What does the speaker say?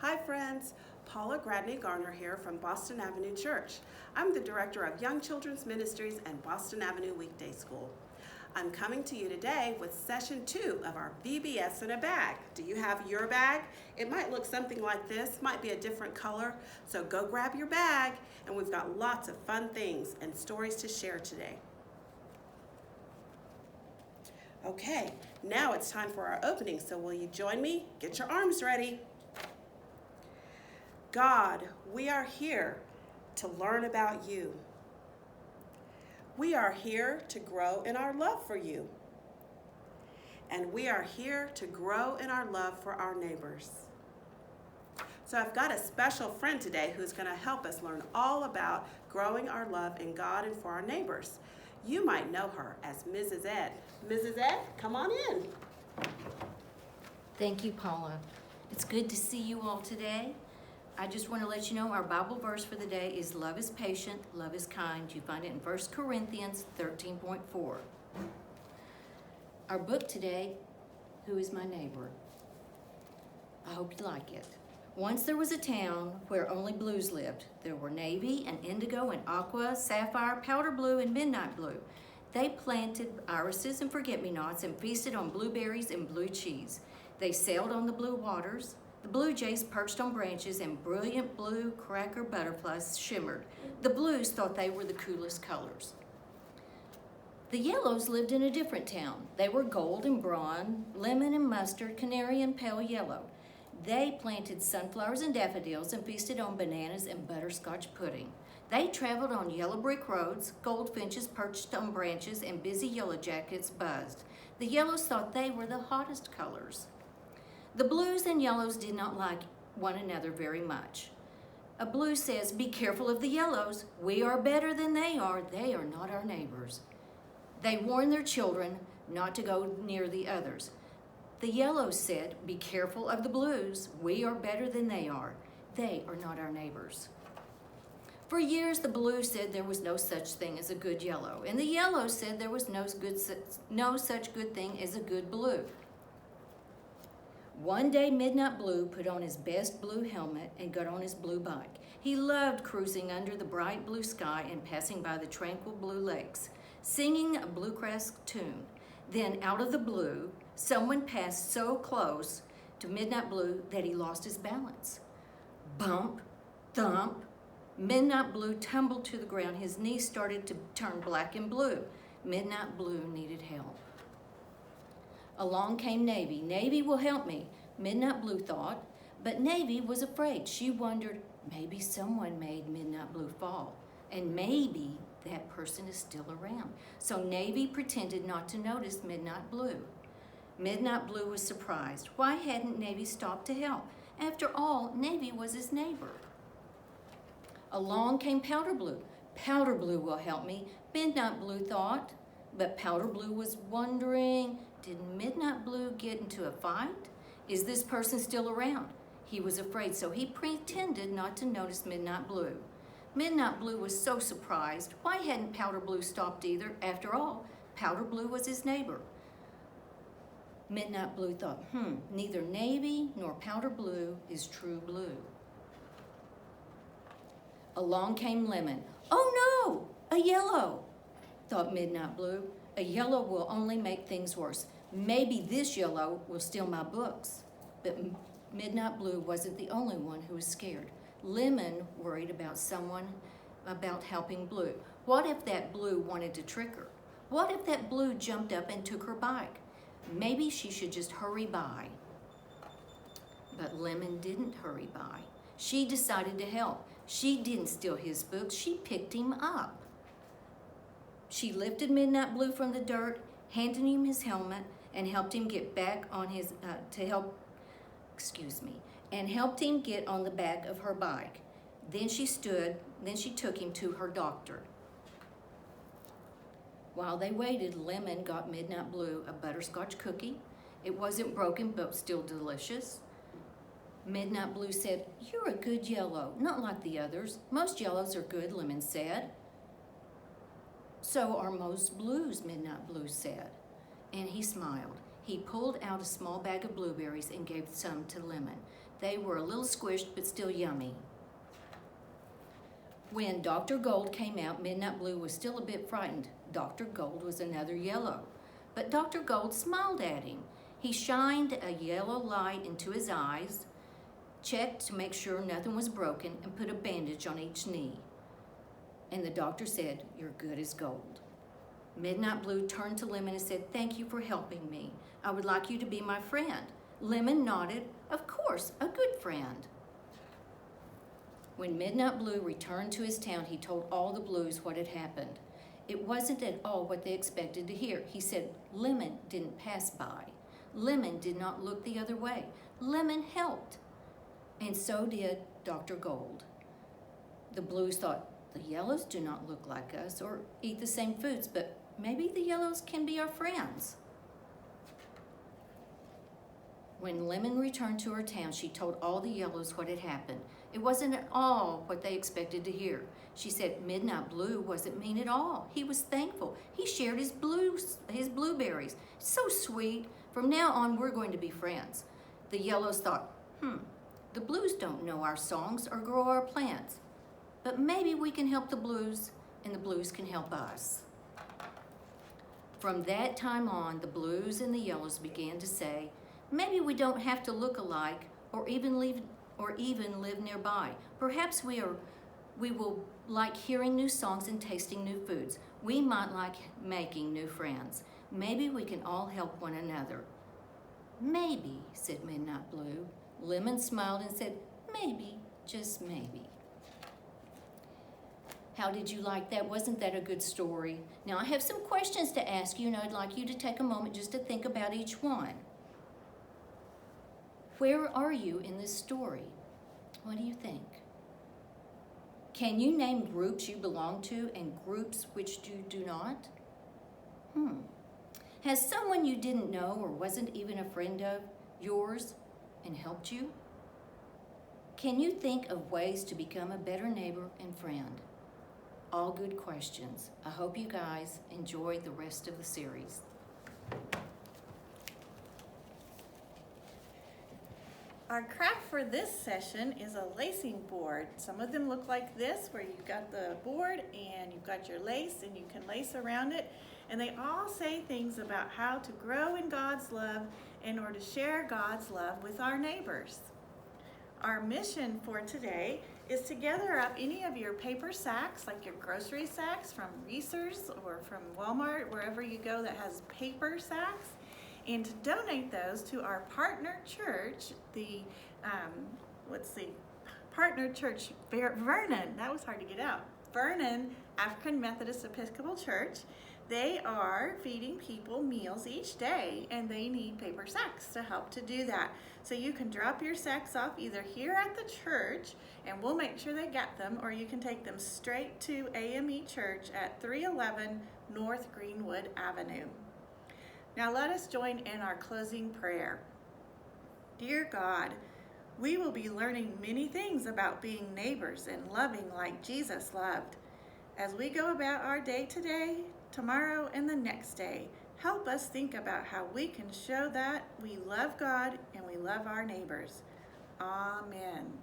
Hi friends, Paula Gradney Garner here from Boston Avenue Church. I'm the Director of Young Children's Ministries and Boston Avenue Weekday School. I'm coming to you today with session 2 of our VBS in a bag. Do you have your bag? It might look something like this, might be a different color, so go grab your bag, and we've got lots of fun things and stories to share today. Okay, now it's time for our opening, so will you join me? Get your arms ready. God, we are here to learn about you. We are here to grow in our love for you. And we are here to grow in our love for our neighbors. So I've got a special friend today who's going to help us learn all about growing our love in God and for our neighbors. You might know her as Mrs. Ed. Mrs. Ed, come on in. Thank you, Paula. It's good to see you all today. I just want to let you know our Bible verse for the day is love is patient, love is kind. You find it in 1 Corinthians 13.4. Our book today, Who is My Neighbor? I hope you like it. Once there was a town where only blues lived. There were navy and indigo and aqua, sapphire, powder blue, and midnight blue. They planted irises and forget-me-nots and feasted on blueberries and blue cheese. They sailed on the blue waters. The blue jays perched on branches and brilliant blue cracker butterflies shimmered. The blues thought they were the coolest colors. The yellows lived in a different town. They were gold and bronze, lemon and mustard, canary and pale yellow. They planted sunflowers and daffodils and feasted on bananas and butterscotch pudding. They traveled on yellow brick roads, goldfinches perched on branches, and busy yellow jackets buzzed. The yellows thought they were the hottest colors. The blues and yellows did not like one another very much. A blue says, "Be careful of the yellows. We are better than they are. They are not our neighbors." They warned their children not to go near the others. The yellows said, "Be careful of the blues. We are better than they are. They are not our neighbors." For years, the blue said there was no such thing as a good yellow, and the yellow said there was no such good thing as a good blue. One day, Midnight Blue put on his best blue helmet and got on his blue bike. He loved cruising under the bright blue sky and passing by the tranquil blue lakes, singing a bluegrass tune. Then, out of the blue, someone passed so close to Midnight Blue that he lost his balance. Bump, thump, Midnight Blue tumbled to the ground. His knees started to turn black and blue. Midnight Blue needed help. Along came Navy. Navy will help me, Midnight Blue thought, but Navy was afraid. She wondered, maybe someone made Midnight Blue fall, and maybe that person is still around. So Navy pretended not to notice Midnight Blue. Midnight Blue was surprised. Why hadn't Navy stopped to help? After all, Navy was his neighbor. Along came Powder Blue. Powder Blue will help me, Midnight Blue thought, but Powder Blue was wondering, did Midnight Blue get into a fight? Is this person still around? He was afraid, so he pretended not to notice Midnight Blue. Midnight Blue was so surprised. Why hadn't Powder Blue stopped either? After all, Powder Blue was his neighbor. Midnight Blue thought, neither Navy nor Powder Blue is true blue. Along came Lemon. Oh no, a yellow, thought Midnight Blue. A yellow will only make things worse. Maybe this yellow will steal my books. But Midnight Blue wasn't the only one who was scared. Lemon worried about helping Blue. What if that Blue wanted to trick her? What if that Blue jumped up and took her bike? Maybe she should just hurry by. But Lemon didn't hurry by. She decided to help. She didn't steal his books. She picked him up. She lifted Midnight Blue from the dirt, handed him his helmet, and helped him get back on his and helped him get on the back of her bike. Then she took him to her doctor. While they waited, Lemon got Midnight Blue a butterscotch cookie. It wasn't broken, but still delicious. Midnight Blue said, "You're a good yellow, not like the others. Most yellows are good," Lemon said. "So are most blues," Midnight Blue said. And he smiled. He pulled out a small bag of blueberries and gave some to Lemon. They were a little squished, but still yummy. When Dr. Gold came out, Midnight Blue was still a bit frightened. Dr. Gold was another yellow, but Dr. Gold smiled at him. He shined a yellow light into his eyes, checked to make sure nothing was broken, and put a bandage on each knee. And the doctor said, "You're good as gold." Midnight Blue turned to Lemon and said, "Thank you for helping me. I would like you to be my friend." Lemon nodded, "Of course, a good friend." When Midnight Blue returned to his town, he told all the Blues what had happened. It wasn't at all what they expected to hear. He said Lemon didn't pass by. Lemon did not look the other way. Lemon helped. And so did Dr. Gold. The Blues thought, the Yellows do not look like us or eat the same foods, but maybe the Yellows can be our friends. When Lemon returned to her town, she told all the Yellows what had happened. It wasn't at all what they expected to hear. She said Midnight Blue wasn't mean at all. He was thankful. He shared his blueberries. So sweet. From now on, we're going to be friends. The Yellows thought, the Blues don't know our songs or grow our plants. But maybe we can help the Blues, and the Blues can help us. From that time on, the Blues and the Yellows began to say, maybe we don't have to look alike or even live nearby. Perhaps we will like hearing new songs and tasting new foods. We might like making new friends. Maybe we can all help one another. Maybe, said Midnight Blue. Lemon smiled and said, maybe, just maybe. How did you like that? Wasn't that a good story? Now I have some questions to ask you, and I'd like you to take a moment just to think about each one. Where are you in this story? What do you think? Can you name groups you belong to and groups which you do not? Has someone you didn't know or wasn't even a friend of yours and helped you? Can you think of ways to become a better neighbor and friend? All good questions. I hope you guys enjoy the rest of the series. Our craft for this session is a lacing board. Some of them look like this, where you've got the board and you've got your lace and you can lace around it. And they all say things about how to grow in God's love in order to share God's love with our neighbors. Our mission for today is to gather up any of your paper sacks, like your grocery sacks from Reese's or from Walmart, wherever you go that has paper sacks, and to donate those to our partner church, the partner church, Vernon. That was hard to get out. Vernon African Methodist Episcopal Church. They are feeding people meals each day, and they need paper sacks to help to do that. So you can drop your sacks off either here at the church, and we'll make sure they get them, or you can take them straight to AME Church at 311 North Greenwood Avenue. Now let us join in our closing prayer. Dear God, we will be learning many things about being neighbors and loving like Jesus loved. As we go about our day today, tomorrow, and the next day, help us think about how we can show that we love God and we love our neighbors. Amen.